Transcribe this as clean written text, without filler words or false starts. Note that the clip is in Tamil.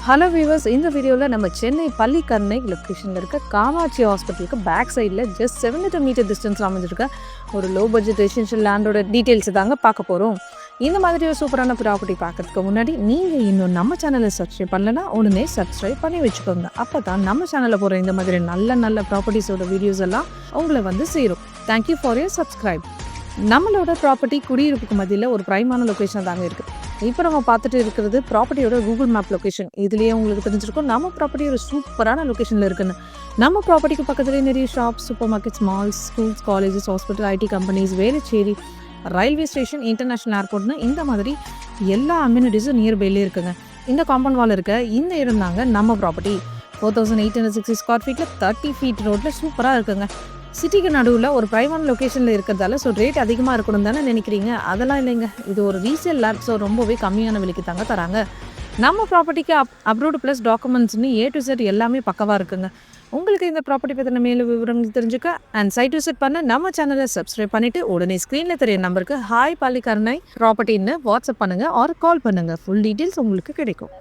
ஹலோ வியூவர்ஸ், இந்த வீடியோவில் நம்ம சென்னை பள்ளிக்கரணை லொக்கேஷனில் இருக்க காமாட்சி ஹாஸ்பிட்டலுக்கு பேக் சைடில் ஜஸ்ட் 700 மீட்டர் டிஸ்டன்ஸில் அமைஞ்சிருக்க ஒரு லோ பட்ஜெட் ரெசிடென்ஷியல் லேண்டோட டீட்டெயில்ஸ் தாங்க பார்க்க போகிறோம். இந்த மாதிரி ஒரு சூப்பரான ப்ராப்பர்ட்டி பார்க்கறதுக்கு முன்னாடி நீங்கள் இன்னும் நம்ம சேனலை சப்ஸ்கிரைப் பண்ணலன்னா உடனே சப்ஸ்கிரைப் பண்ணி வச்சுக்கோங்க. அப்போ தான் நம்ம சேனலில் போகிற இந்த மாதிரி நல்ல ப்ராப்பர்ட்டிஸோட வீடியோஸ் எல்லாம் உங்களை வந்து சேரும். Thank you for your subscribe. நம்மளோட ப்ராப்பர்ட்டி குடியிருப்புக்கு மத்தியில் ஒரு ப்ரைமான லொக்கேஷன் தாங்க இருக்குது. இப்போ நம்ம பார்த்துட்டு இருக்கிறது ப்ராப்பர்ட்டியோட கூகுள் மேப் லொக்கேஷன். இதுலேயே உங்களுக்கு தெரிஞ்சிருக்கும் நம்ம ப்ராப்பர்ட்டி ஒரு சூப்பரான லொக்கேஷனில் இருக்குன்னு. நம்ம ப்ராப்பர்ட்டிக்கு பக்கத்துலேயே நிறைய shops, super markets, malls, schools, colleges, hospital, IT companies, Velachery, railway station, international ஏர்போர்ட்னு இந்த மாதிரி எல்லா அம்யூனிட்டிஸும் நியர்பைலே இருக்குங்க. இந்த காம்பவுண்ட் வால் இருக்க இந்த இடம் தாங்க நம்ம ப்ராப்பர்ட்டி. 4860 ஸ்கொயர் ஃபீட்டில் 30 ஃபீட் ரோட்டில் சூப்பராக இருக்குங்க. சிட்டிக்கு நடுவில் ஒரு ப்ரைவேட் லொக்கேஷனில் இருக்கிறதால ரேட் அதிகமாக இருக்கணும் தானே நினைக்கிறீங்க? அதெல்லாம் இல்லைங்க. இது ஒரு ரீசேல் லேண்ட். ரொம்பவே கம்மியான விலைக்கு தாங்க தராங்க. நம்ம ப்ராப்பர்ட்டிக்கு அப்ரூவ்டு ப்ளஸ் டாக்குமெண்ட்ஸ்னு A to Z எல்லாமே பக்கவாக இருக்குங்க. உங்களுக்கு இந்த ப்ராப்பர்ட்டி பற்றின மேலும் விவரங்கள் தெரிஞ்சுக்க அண்ட் சைட் விசிட் பண்ண நம்ம சேனலை சப்ஸ்கிரைப் பண்ணிவிட்டு உடனே ஸ்க்ரீனில் தெரிய நம்பருக்கு ஹாய் பள்ளிக்கரணை ப்ராப்பர்ட்டின்னு வாட்ஸ்அப் பண்ணுங்கள் ஆர் கால் பண்ணுங்கள். ஃபுல் டீட்டெயில்ஸ் உங்களுக்கு கிடைக்கும்.